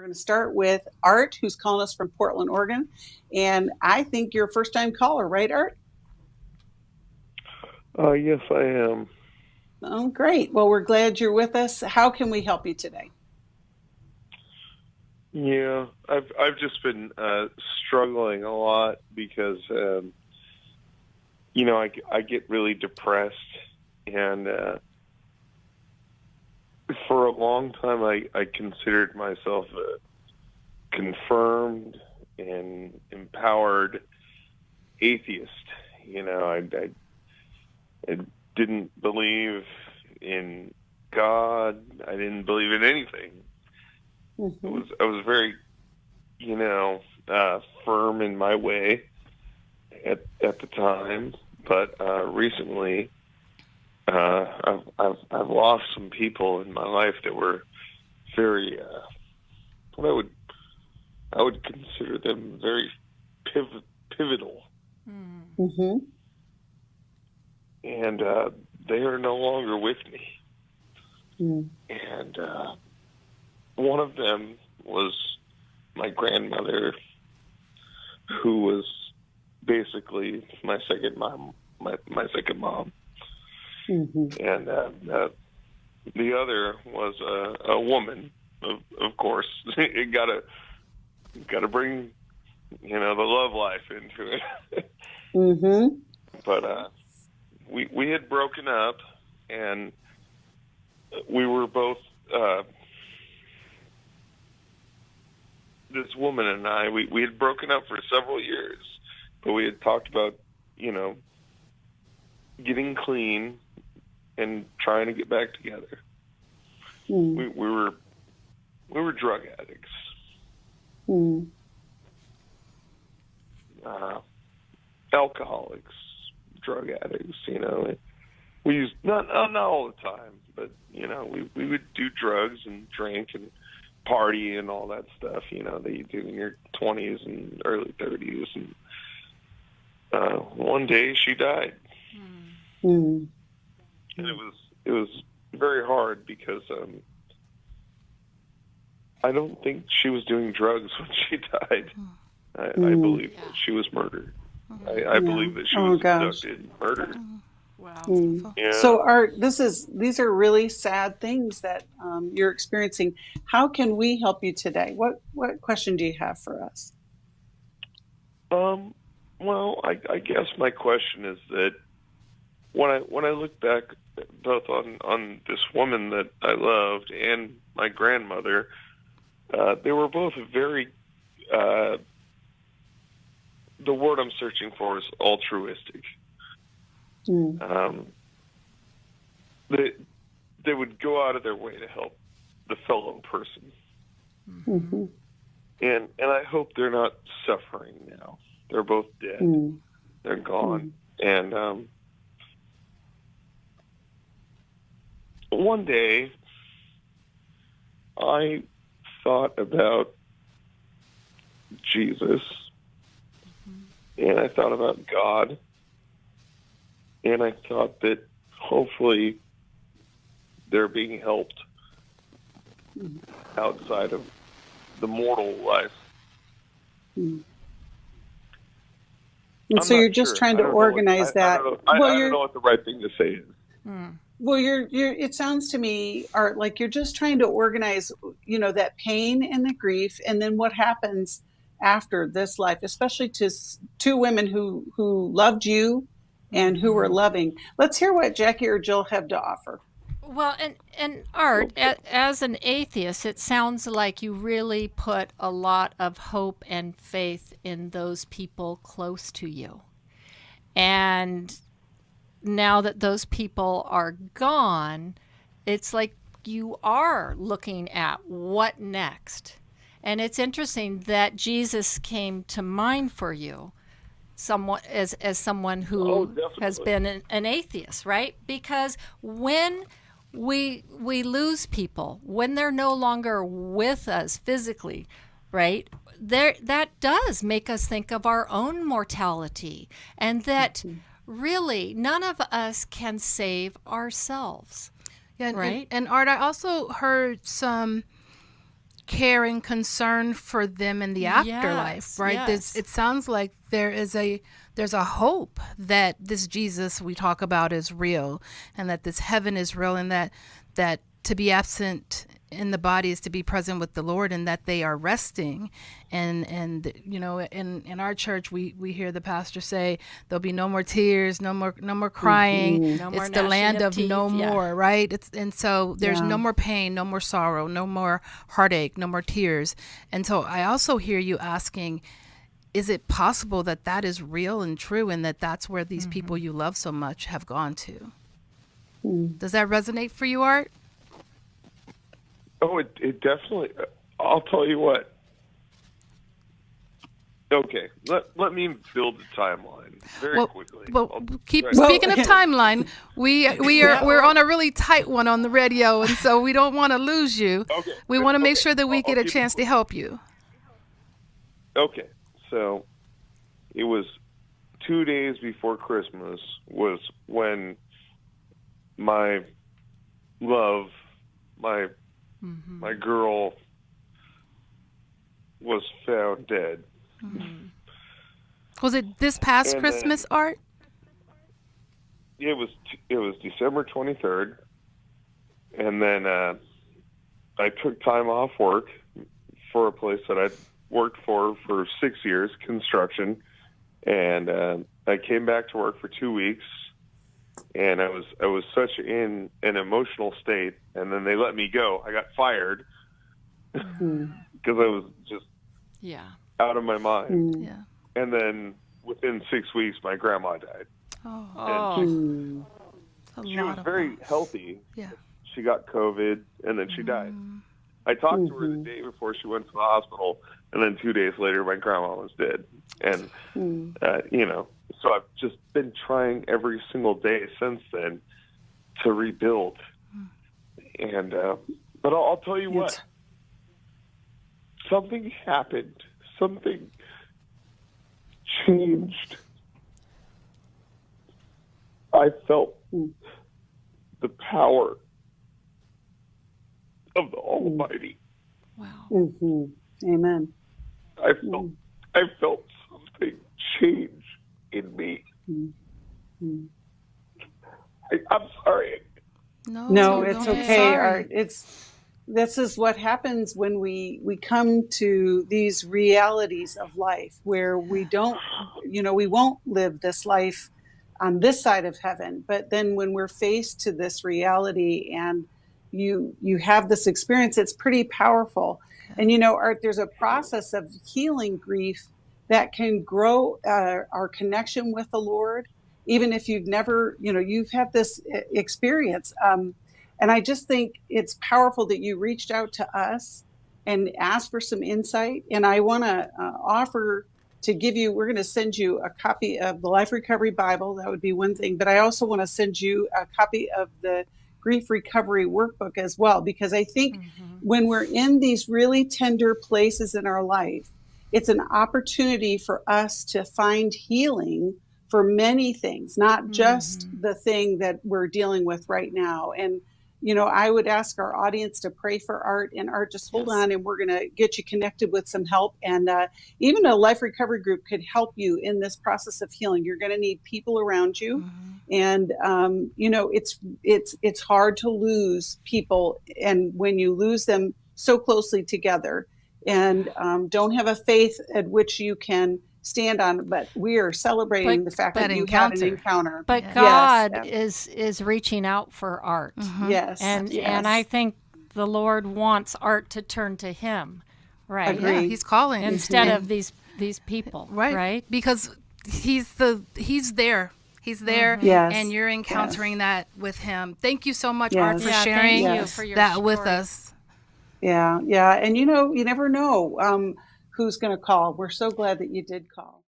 going to start with Art, who's calling us from Portland, Oregon. And I think you're a first-time caller, right, Art? Yes, I am. Oh, great. Well, we're glad you're with us. How can we help you today? Yeah, I've just been struggling a lot because I get really depressed, and for a long time I considered myself a confirmed and empowered atheist. I didn't believe in God. I didn't believe in anything. Mm-hmm. I was very, firm in my way at the time, but recently, I've lost some people in my life that were very, what I would consider them very pivotal, Mm-hmm. and they are no longer with me. Mm. And one of them was my grandmother, who was basically my second mom. Mm-hmm. And the other was a woman. Of course, you gotta bring the love life into it. Mm-hmm. But we had broken up, and we were both. This woman and I, we had broken up for several years, but we had talked about, getting clean and trying to get back together. Mm. We were drug addicts, Mm. alcoholics, drug addicts. We used not all the time, but we would do drugs and drink and party and all that stuff, that you do in your 20s and early 30s. And one day she died. Mm. And it was very hard because I don't think she was doing drugs when she died. I believe that she was murdered. I believe that she was abducted and murdered. Wow. Mm. Yeah. So, Art, these are really sad things that you're experiencing. How can we help you today? What question do you have for us? Well, I guess my question is that when I look back both on this woman that I loved and my grandmother, they were both very. The word I'm searching for is altruistic. Mm. They would go out of their way to help the fellow person. Mm-hmm. And I hope they're not suffering now. They're both dead. Mm. They're gone. And one day I thought about Jesus, and I thought about God, and I thought that hopefully they're being helped outside of the mortal life. Mm. And so you're just trying to organize that. I don't know what the right thing to say is. Well, it sounds to me, Art, like you're just trying to organize, that pain and the grief, and then what happens after this life, especially to two women who loved you and who were loving. Let's hear what Jackie or Jill have to offer. Well, and Art, as an atheist, it sounds like you really put a lot of hope and faith in those people close to you. And now that those people are gone, it's like you are looking at what next. And it's interesting that Jesus came to mind for you, someone as someone who has been an atheist, right? Because when we lose people, when they're no longer with us physically, right? That does make us think of our own mortality, and that really none of us can save ourselves. Yeah, right? And Art, I also heard some care and concern for them in the afterlife, right? Yes. It sounds like there's a hope that this Jesus we talk about is real, and that this heaven is real, and that to be absent in the body is to be present with the Lord, and that they are resting. And you know, in our church we hear the pastor say there'll be no more tears, no more crying. No more It's the land of teeth, no more, right? And so there's no more pain, no more sorrow, no more heartache, no more tears. And so I also hear you asking, is it possible that that is real and true, and that that's where these people you love so much have gone to? Does that resonate for you, Art? Oh, it definitely. I'll tell you what. Okay, let me build a timeline very quickly. Well, speaking of timeline, we're on a really tight one on the radio, and so we don't want to lose you. Okay, we want to make sure that we get a chance to help you. Okay, so it was 2 days before Christmas was when my love, my girl, was found dead. Was it this past Christmas, Art? It was December 23rd, and then I took time off work for a place that I'd worked for 6 years, construction, and I came back to work for 2 weeks, and I was such in an emotional state, and then they let me go. I got fired because I was just out of my mind. Yeah. And then within 6 weeks, my grandma died. Oh. She was very healthy. Yeah. She got COVID, and then she died. I talked to her the day before she went to the hospital, and then 2 days later, my grandma was dead. And, you know, so I've just been trying every single day since then to rebuild. And, but I'll tell you what, something happened. Something changed. I felt the power of the Almighty. Wow. Amen. I felt something change in me. I'm sorry. No, it's okay, Art. This is what happens when we come to these realities of life where we don't, we won't live this life on this side of heaven. But then when we're faced to this reality and you have this experience, it's pretty powerful. And, Art, there's a process of healing grief that can grow our connection with the Lord, even if you've never, you've had this experience. And I just think it's powerful that you reached out to us and asked for some insight. And I want to offer to give you, we're going to send you a copy of the Life Recovery Bible. That would be one thing. But I also want to send you a copy of the Grief Recovery Workbook as well, because I think when we're in these really tender places in our life, it's an opportunity for us to find healing for many things, not just the thing that we're dealing with right now. And I would ask our audience to pray for Art, and Art, just hold on, and we're going to get you connected with some help. And even a life recovery group could help you in this process of healing. You're going to need people around you. And, it's hard to lose people. And when you lose them so closely together and don't have a faith at which you can stand on, but we are celebrating the fact that you had an encounter. But God is reaching out for Art. Yes. And I think the Lord wants Art to turn to Him. Right. Agreed. Yeah, He's calling. Instead of these people. Right. Because He's there. He's there, and you're encountering that with Him. Thank you so much, Art, for sharing that with us. Yeah. And you never know who's going to call. We're so glad that you did call.